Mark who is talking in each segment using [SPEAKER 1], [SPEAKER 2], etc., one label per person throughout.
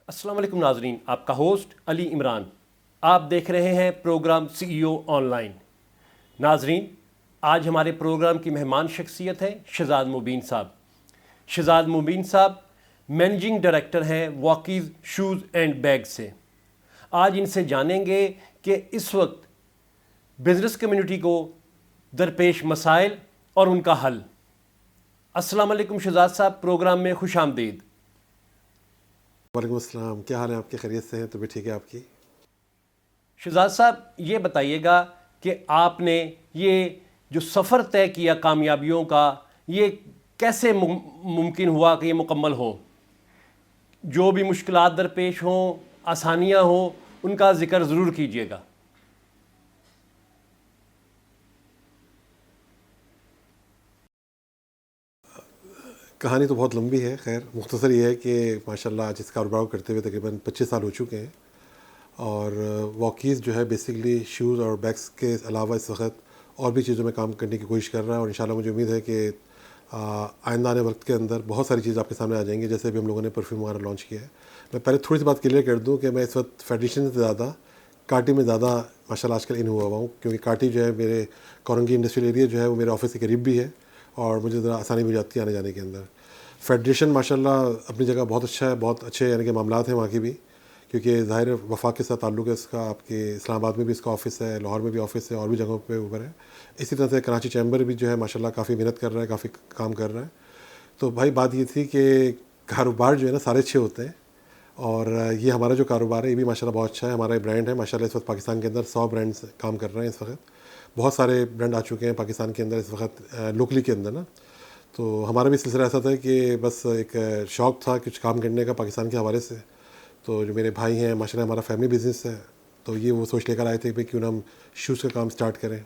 [SPEAKER 1] السلام علیکم ناظرین، آپ کا ہوسٹ علی عمران. آپ دیکھ رہے ہیں programme C E O on line. ناظرین، آج ہمارے پروگرام کی مہمان شخصیت ہے شہزاد مبین صاحب. شہزاد مبین صاحب مینیجنگ ڈائریکٹر ہیں واکیز شوز اینڈ بیگ سے. آج ان سے جانیں گے کہ اس وقت بزنس کمیونٹی کو درپیش مسائل اور ان کا حل. السلام علیکم شہزاد صاحب، پروگرام میں خوش آمدید.
[SPEAKER 2] وعلیکم السلام. کیا حال ہے آپ کے؟ خیریت سے ہیں؟ تو بھی ٹھیک ہے آپ کی؟
[SPEAKER 1] شہزاد صاحب یہ بتائیے گا کہ آپ نے یہ جو سفر طے کیا کامیابیوں کا، یہ کیسے ممکن ہوا کہ یہ مکمل ہو؟ جو بھی مشکلات درپیش ہوں، آسانیاں ہوں، ان کا ذکر ضرور کیجیے گا.
[SPEAKER 2] کہانی تو بہت لمبی ہے. خیر مختصر یہ ہے کہ ماشاءاللہ آج اس کاروبار کو کرتے ہوئے تقریباً 25 سال ہو چکے ہیں. اور واکیز جو ہے بیسکلی شوز اور بیگس کے علاوہ اس وقت اور بھی چیزوں میں کام کرنے کی کوشش کر رہا ہے. اور انشاءاللہ مجھے امید ہے کہ آئندہ آنے وقت کے اندر بہت ساری چیز آپ کے سامنے آ جائیں گی. جیسے ابھی ہم لوگوں نے پرفیوم وغیرہ لانچ کیا ہے. میں پہلے تھوڑی سی بات کلیئر کر دوں کہ میں اس وقت فیڈریشن سے زیادہ کاٹی میں زیادہ ماشاءاللہ آج کل ان ہوا ہوں، کیونکہ کاٹی جو ہے میرے کورنگی انڈسٹریل ایریا جو ہے وہ میرے آفس کے قریب بھی ہے اور مجھے ذرا آسانی ہو جاتی ہے آنے جانے کے اندر. فیڈریشن ماشاءاللہ اپنی جگہ بہت اچھا ہے، بہت اچھے یعنی کہ معاملات ہیں وہاں کی بھی، کیونکہ ظاہر وفاق کے ساتھ تعلق ہے اس کا. آپ کے اسلام آباد میں بھی اس کا آفس ہے، لاہور میں بھی آفس ہے، اور بھی جگہوں پہ اوپر ہے. اسی طرح سے کراچی چیمبر بھی جو ہے ماشاءاللہ کافی محنت کر رہا ہے، کافی کام کر رہا ہے. تو بھائی بات یہ تھی کہ کاروبار جو ہے نا سارے اچھے ہوتے ہیں، اور یہ ہمارا جو کاروبار ہے یہ بھی ماشاءاللہ بہت اچھا ہے. ہمارا برانڈ ہے ماشاءاللہ، اس وقت پاکستان کے اندر 100 برانڈس کام کر رہے ہیں اس وقت. بہت سارے برانڈ آ چکے ہیں پاکستان کے اندر اس وقت لوکلی کے اندر نا. تو ہمارا بھی سلسلہ ایسا تھا کہ بس ایک شوق تھا کچھ کام کرنے کا پاکستان کے حوالے سے. تو جو میرے بھائی ہیں ماشاءاللہ ہمارا فیملی بزنس ہے، تو یہ وہ سوچ لے کر آئے تھے کہ کیوں نہ ہم شوز کا کام سٹارٹ کریں.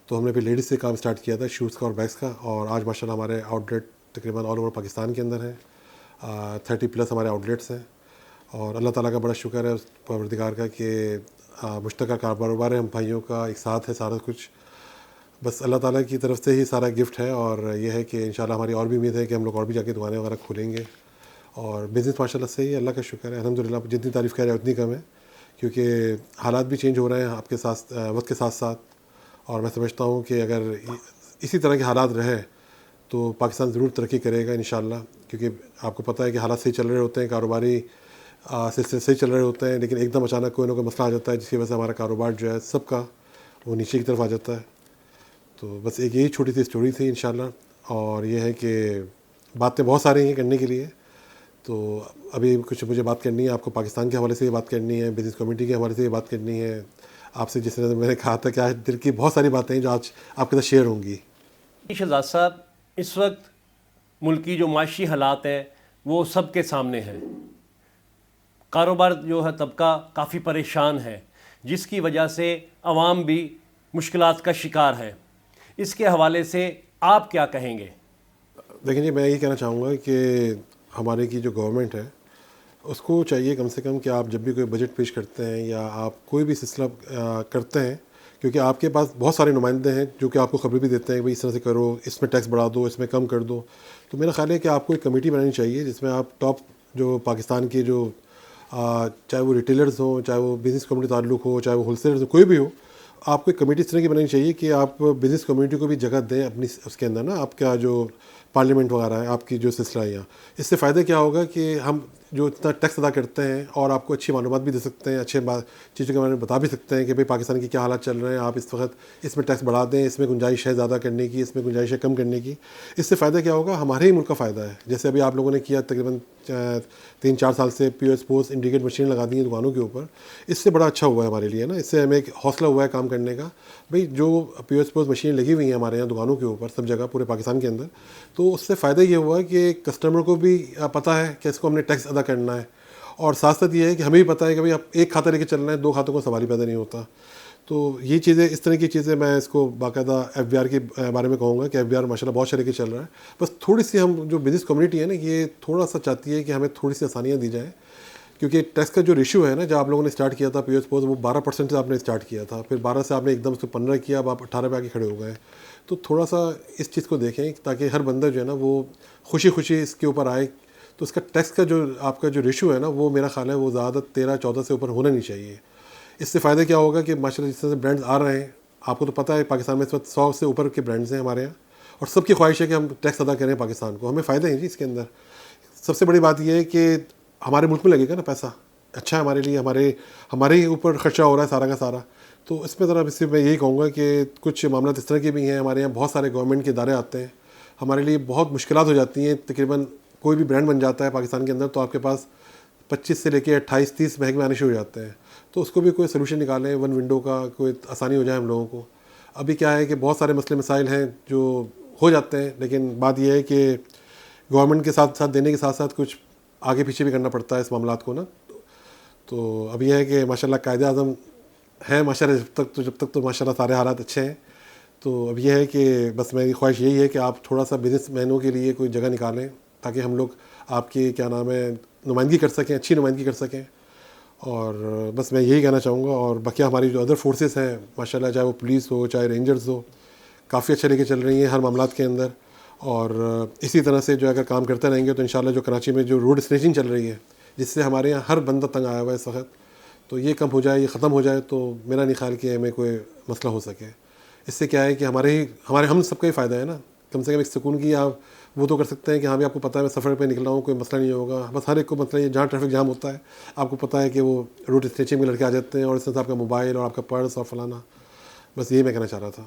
[SPEAKER 2] تو ہم نے پھر لیڈیز سے کام سٹارٹ کیا تھا شوز کا اور بیگس کا. اور آج ماشاءاللہ ہمارے آؤٹ لیٹ تقریباً آل اوور پاکستان کے اندر ہیں. 30+ ہمارے آؤٹ لیٹس ہیں. اور اللہ تعالیٰ کا بڑا شکر ہے اس پروردگار کا کہ مشترکہ کاروبار ہے ہم بھائیوں کا، ایک ساتھ ہے سارا کچھ. بس اللہ تعالیٰ کی طرف سے ہی سارا گفٹ ہے. اور یہ ہے کہ انشاءاللہ ہماری اور بھی امید ہے کہ ہم لوگ اور بھی جا کے دکانیں وغیرہ کھولیں گے. اور بزنس ماشاءاللہ صحیح ہے، اللہ کا شکر ہے الحمدللہ. جتنی تعریف کر رہے ہیں اتنی کم ہے، کیونکہ حالات بھی چینج ہو رہے ہیں آپ کے ساتھ وقت کے ساتھ ساتھ. اور میں سمجھتا ہوں کہ اگر اسی طرح کے حالات رہے تو پاکستان ضرور ترقی کرے گا انشاءاللہ. کیونکہ آپ کو پتہ ہے کہ حالات صحیح چل رہے ہوتے ہیں، کاروباری سلسلے صحیح چل رہے ہوتے ہیں، لیکن ایک دم اچانک کوئی نہ کوئی مسئلہ آ جاتا ہے جس کی وجہ سے ہمارا کاروبار جو ہے سب کا وہ نیچے کی طرف آ جاتا ہے. تو بس ایک یہی چھوٹی سی اسٹوری تھی انشاءاللہ. اور یہ ہے کہ باتیں بہت ساری ہیں کرنے کے لیے. تو ابھی کچھ مجھے بات کرنی ہے آپ کو پاکستان کے حوالے سے، یہ بات کرنی ہے بزنس کمیونٹی کے حوالے سے، یہ بات کرنی ہے آپ سے. جس طرح میں نے کہا تھا کہ آج دل کی بہت ساری باتیں ہیں جو آج آپ کے ساتھ شیئر ہوں گی.
[SPEAKER 1] شہزاد صاحب، اس وقت ملکی جو معاشی حالات ہیں وہ سب کے سامنے ہیں. کاروبار جو ہے طبقہ کافی پریشان ہے، جس کی وجہ سے عوام بھی مشکلات کا شکار ہے. اس کے حوالے سے آپ کیا کہیں گے؟
[SPEAKER 2] دیکھیں جی، میں یہ کہنا چاہوں گا کہ ہمارے کی جو گورنمنٹ ہے اس کو چاہیے کم سے کم کہ آپ جب بھی کوئی بجٹ پیش کرتے ہیں یا آپ کوئی بھی سلسلہ کرتے ہیں، کیونکہ آپ کے پاس بہت سارے نمائندے ہیں جو کہ آپ کو خبریں بھی دیتے ہیں کہ بھئی اس طرح سے کرو، اس میں ٹیکس بڑھا دو، اس میں کم کر دو. تو میرا خیال ہے کہ آپ کو ایک کمیٹی بنانی چاہیے جس میں آپ ٹاپ جو پاکستان کے جو چاہے وہ ریٹیلرز ہوں، چاہے وہ بزنس کمیونٹی تعلق ہو، چاہے وہ ہول سیلرز ہو، کوئی بھی ہو، آپ کو ایک کمیٹی اس طرح کی بنانی چاہیے کہ آپ بزنس کمیونٹی کو بھی جگہ دیں اپنی اس کے اندر نا. آپ کا جو پارلیمنٹ وغیرہ ہے، آپ کی جو سلسلہ ہے یہاں، اس سے فائدہ کیا ہوگا کہ ہم جو اتنا ٹیکس ادا کرتے ہیں اور آپ کو اچھی معلومات بھی دے سکتے ہیں، اچھے چیزوں کے بارے میں بتا بھی سکتے ہیں کہ بھئی پاکستان کی کیا حالات چل رہے ہیں، آپ اس وقت اس میں ٹیکس بڑھا دیں، اس میں گنجائش ہے زیادہ کرنے کی، اس میں گنجائش ہے کم کرنے کی. اس سے فائدہ کیا ہوگا؟ ہمارے ہی ملک کا فائدہ ہے. جیسے ابھی آپ لوگوں نے کیا تقریباً 3-4 سال سے P O S post indicate machine لگا دی ہیں دکانوں کے اوپر. اس سے بڑا اچھا ہوا ہے ہمارے لیے نا. اس سے ہمیں ایک حوصلہ ہوا ہے کام کرنے کا. بھئی جو پی او ایس پوسٹ مشین لگی ہوئی ہیں ہمارے یہاں دکانوں کے اوپر سب جگہ پورے پاکستان کے اندر، تو اس سے فائدہ یہ ہوا کہ کسٹمر کو بھی پتہ ہے کہ اس کو ہم نے ٹیکس ادا کرنا ہے، اور ساتھ ساتھ یہ ہے کہ ہمیں بھی پتہ ہے کہ بھئی اب ایک کھاتا لے کے چلنا ہے، 2 کھاتوں کو سوال ہی پیدا نہیں ہوتا. تو یہ چیزیں، اس طرح کی چیزیں میں اس کو باقاعدہ ایف بی آر کے بارے میں کہوں گا کہ ایف بی آر ماشاءاللہ بہت لے کے چل رہا ہے. بس تھوڑی سی ہم جو بزنس کمیونٹی ہے نا، یہ تھوڑا سا چاہتی ہے کہ ہمیں تھوڑی سی آسانیاں دی جائیں. کیونکہ ٹیکس کا جو ریشو ہے نا، جب آپ لوگوں نے اسٹارٹ کیا تھا پی او ایس پوسٹ، وہ 12% سے آپ نے اسٹارٹ کیا تھا، پھر 12 سے آپ نے ایک دم اس کو 15 کیا، اب آپ 18 پہ آ کے کھڑے ہو گئے. تو تھوڑا سا اس چیز کو دیکھیں تاکہ ہر بندہ جو ہے نا وہ خوشی خوشی اس کے اوپر آئے. تو اس کا ٹیکس کا جو آپ کا جو ریشو ہے نا وہ میرا خیال ہے وہ زیادہ 13-14 سے اوپر ہونا نہیں چاہیے. اس سے فائدہ کیا ہوگا کہ ماشاء اللہ جس طرح سے برانڈز آ رہے ہیں, آپ کو تو پتہ ہے پاکستان میں اس وقت 100 سے اوپر کے برانڈز ہیں ہمارے یہاں, اور سب کی خواہش ہے کہ ہم ٹیکس ادا کریں پاکستان کو. ہمیں فائدہ ہے جی اس کے اندر. سب سے بڑی بات یہ ہے کہ ہمارے ملک میں لگے گا نا پیسہ, اچھا ہے ہمارے لیے, ہمارے ہی اوپر خرچہ ہو رہا ہے سارا کا سارا. تو اس میں ذرا اس سے میں یہی کہوں گا کہ کچھ معاملات اس طرح کے بھی ہیں. ہمارے یہاں بہت سارے گورنمنٹ کے ادارے آتے ہیں, ہمارے لیے بہت مشکلات ہو جاتی ہیں. تقریباً کوئی بھی برانڈ بن جاتا ہے پاکستان کے اندر تو آپ کے پاس 25 سے لے کے 28-30 محکمے آنے شروع ہو جاتے ہیں. تو اس کو بھی کوئی سلوشن نکالیں, ون ونڈو کا کوئی آسانی ہو جائے ہم لوگوں کو. ابھی کیا ہے کہ بہت سارے مسئلے مسائل ہیں جو ہو جاتے ہیں, لیکن بات یہ ہے کہ گورنمنٹ کے ساتھ ساتھ دینے کے ساتھ ساتھ کچھ آگے پیچھے بھی کرنا پڑتا ہے اس معاملات کو نا. تو اب یہ ہے کہ ماشاءاللہ قائد اعظم ہیں ماشاءاللہ جب تک تو ماشاءاللہ سارے حالات اچھے ہیں. تو اب یہ ہے کہ بس میری خواہش یہی ہے کہ آپ تھوڑا سا بزنس مینوں کے لیے کوئی جگہ نکالیں تاکہ ہم لوگ آپ کی کیا نام ہے نمائندگی کر سکیں, اچھی نمائندگی کر سکیں. اور بس میں یہی کہنا چاہوں گا. اور باقی ہماری جو ادر فورسز ہیں ماشاءاللہ, چاہے وہ پولیس ہو چاہے رینجرز ہو, کافی اچھے لے کے چل رہی ہیں ہر معاملات کے اندر. اور اسی طرح سے جو اگر کام کرتے رہیں گے تو انشاءاللہ جو کراچی میں جو روڈ اسنیچنگ چل رہی ہے جس سے ہمارے یہاں ہر بندہ تنگ آیا ہوا ہے اس وقت, تو یہ کم ہو جائے, یہ ختم ہو جائے تو میرا نہیں خیال کہ ہمیں کوئی مسئلہ ہو سکے. اس سے کیا ہے کہ ہمارے ہم سب کا ہی فائدہ ہے نا. کم سے کم ایک سکون کی آپ وہ تو کر سکتے ہیں کہ ہاں بھی آپ کو پتہ ہے میں سفر پہ نکل رہا ہوں, کوئی مسئلہ نہیں ہوگا. بس ہر ایک کو مسئلہ یہ جہاں ٹریفک جام ہوتا ہے آپ کو پتہ ہے کہ وہ روڈ اسٹریچنگ میں لڑکے آ جاتے ہیں اور اس سے آپ کا موبائل اور آپ کا پرس اور فلانا. بس یہی میں کہنا چاہ رہا تھا.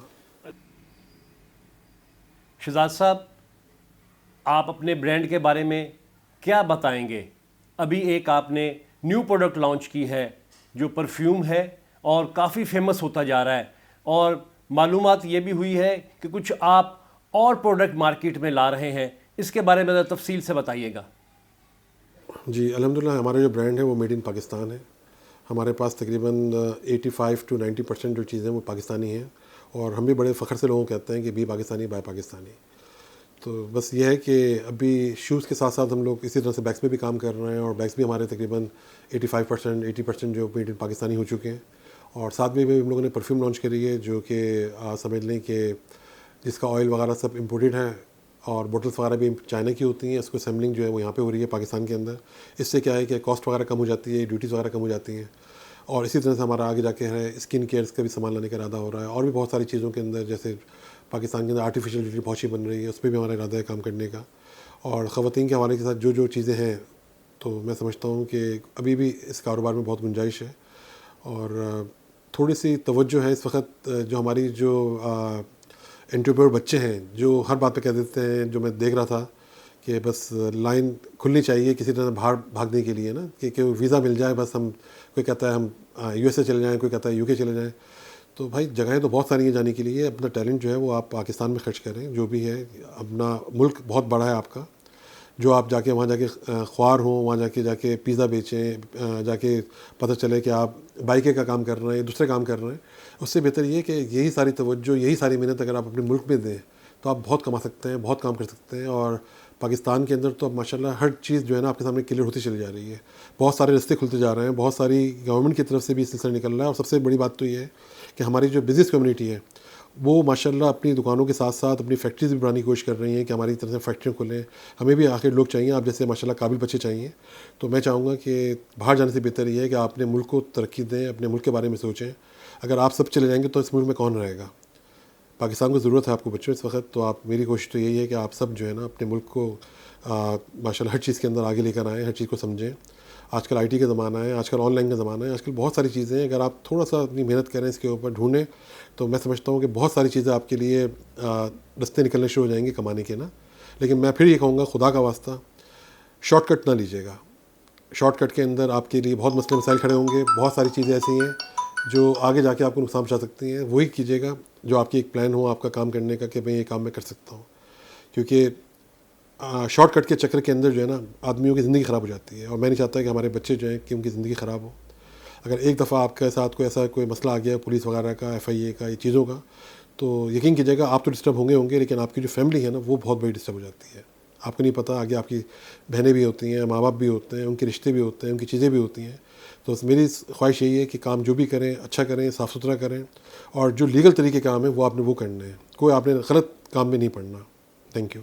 [SPEAKER 1] شہزاد صاحب, آپ اپنے برانڈ کے بارے میں کیا بتائیں گے؟ ابھی ایک آپ نے نیو پروڈکٹ لانچ کی ہے جو پرفیوم ہے اور کافی فیمس ہوتا جا رہا ہے, اور معلومات یہ بھی ہوئی ہے کہ کچھ آپ اور پروڈکٹ مارکیٹ میں لا رہے ہیں. اس کے بارے میں ذرا تفصیل سے بتائیے گا.
[SPEAKER 2] جی الحمدللہ ہمارا جو برانڈ ہے وہ میڈ ان پاکستان ہے. ہمارے پاس تقریباً 85 to 90% جو چیزیں وہ پاکستانی ہیں, اور ہم بھی بڑے فخر سے لوگوں کو کہتے ہیں کہ بی پاکستانی بائی پاکستانی. تو بس یہ ہے کہ ابھی شوز کے ساتھ ساتھ ہم لوگ اسی طرح سے بیگس میں بھی کام کر رہے ہیں, اور بیگس بھی ہمارے تقریباً 80% جو میڈ ان پاکستانی ہو چکے ہیں. اور ساتھ میں بھی ہم لوگوں نے پرفیوم لانچ کری ہے جو کہ سمجھ لیں کہ جس کا آئل وغیرہ سب امپورٹڈ ہے, اور بوٹلس وغیرہ بھی چائنا کی ہوتی ہیں. اس کو اسمبلنگ جو ہے وہ یہاں پہ ہو رہی ہے پاکستان کے اندر. اس سے کیا ہے کہ کاسٹ وغیرہ کم ہو جاتی ہے, ڈیوٹیز وغیرہ کم ہو جاتی ہیں. اور اسی طرح سے ہمارا آگے جا کے ہے اسکن کیئرس کا بھی سامان لانے کا ارادہ ہو رہا ہے, اور بھی بہت ساری چیزوں کے اندر جیسے پاکستان کے اندر آرٹیفیشیل بیوٹی بہت سی بن رہی ہے, اس پہ بھی ہمارا ارادہ ہے کام کرنے کا. اور خواتین کے حوالے کے ساتھ جو چیزیں ہیں تو میں سمجھتا ہوں کہ ابھی بھی اس کاروبار میں بہت گنجائش ہے. اور تھوڑی سی توجہ ہے اس وقت, جو ہماری جو انٹرپرینور بچے ہیں جو ہر بات پہ کہہ دیتے ہیں, جو میں دیکھ رہا تھا کہ بس لائن کھلنی چاہیے کسی طرح باہر بھاگنے کے لیے نا, کہ ویزا مل جائے بس. ہم کوئی کہتا ہے ہم یو ایس اے چلے جائیں, کوئی کہتا ہے UK چلے جائیں. تو بھائی جگہیں تو بہت ساری ہیں جانے کے لیے. اپنا ٹیلنٹ جو ہے وہ آپ پاکستان میں خرچ کریں. جو بھی ہے اپنا ملک بہت بڑا ہے آپ کا, جو آپ جا کے وہاں جا کے خوار ہوں, وہاں جا کے پیزا بیچیں, جا کے پتہ چلے کہ آپ بائکیں کا کام کر رہے ہیں, دوسرے کام کر رہے ہیں. اس سے بہتر یہ ہے کہ یہی ساری توجہ, یہی ساری محنت اگر آپ اپنے ملک میں دیں تو آپ بہت کما سکتے ہیں, بہت کام کر سکتے ہیں. اور پاکستان کے اندر تو اب ماشاءاللہ ہر چیز جو ہے نا آپ کے سامنے کلیئر ہوتی چلی جا رہی ہے. بہت سارے رستے کھلتے جا رہے ہیں, بہت ساری گورنمنٹ کی طرف سے بھی سلسلہ نکل رہا ہے. اور سب سے بڑی بات تو یہ ہے کہ ہماری جو بزنس کمیونٹی ہے وہ ماشاءاللہ اپنی دکانوں کے ساتھ ساتھ اپنی فیکٹریز بھی بنانے کی کوشش کر رہی ہیں کہ ہماری طرف سے فیکٹریاں کھلیں. ہمیں بھی آخر لوگ چاہیے آپ جیسے ماشاءاللہ قابل بچے چاہیے. تو میں چاہوں گا کہ باہر جانے سے بہتر یہ ہے کہ آپ اپنے ملک کو ترقی دیں, اپنے ملک کے بارے میں سوچیں. اگر آپ سب چلے جائیں گے تو اس ملک میں کون رہے گا؟ پاکستان کو ضرورت ہے آپ کو بچوں اس وقت. تو آپ میری کوشش تو یہی ہے کہ آپ سب جو ہے نا اپنے ملک کو ماشاءاللہ ہر چیز کے اندر آگے لے کر آئیں, ہر چیز کو سمجھیں. آج کل IT کا زمانہ ہے, آج کل آن لائن کا زمانہ ہے, آج کل بہت ساری چیزیں ہیں. اگر آپ تھوڑا سا اپنی محنت کریں, اس کے اوپر ڈھونڈیں, تو میں سمجھتا ہوں کہ بہت ساری چیزیں آپ کے لیے رستے نکلنے شروع ہو جائیں گے کمانے کے نا. لیکن میں پھر یہ کہوں گا خدا کا واسطہ شارٹ کٹ نہ لیجیے گا. شارٹ کٹ کے اندر آپ کے لیے بہت مسئلے مسائل کھڑے ہوں گے. بہت ساری چیزیں ایسی ہیں جو آگے جا کے آپ کو نقصان پہنچا سکتی ہیں. وہی کیجیے گا جو آپ کی ایک پلان ہو آپ کا کام کرنے کا کہ میں یہ کام میں کر سکتا ہوں. کیونکہ شارٹ کٹ کے چکر کے اندر جو ہے نا آدمیوں کی زندگی خراب ہو جاتی ہے, اور میں نہیں چاہتا کہ ہمارے بچے جو ہیں کہ ان کی زندگی خراب ہو. اگر ایک دفعہ آپ کے ساتھ کوئی مسئلہ آ گیا پولیس وغیرہ کا, FIA کا, یہ چیزوں کا, تو یقین کیجیے گا آپ تو ڈسٹرب ہوں گے لیکن آپ کی جو فیملی ہے نا وہ بہت بڑی ڈسٹرب ہو جاتی ہے. آپ کو نہیں پتہ آگے آپ کی بہنیں بھی ہوتی ہیں, ماں باپ بھی ہوتے ہیں, ان کے رشتے بھی ہوتے ہیں, ان کی چیزیں بھی ہوتی ہیں. تو میری خواہش یہی ہے کہ کام جو بھی کریں اچھا کریں, صاف ستھرا کریں, اور جو لیگل طریقے کام ہے وہ آپ نے وہ کرنے ہیں. کوئی آپ نے غلط کام میں نہیں پڑنا. Thank you.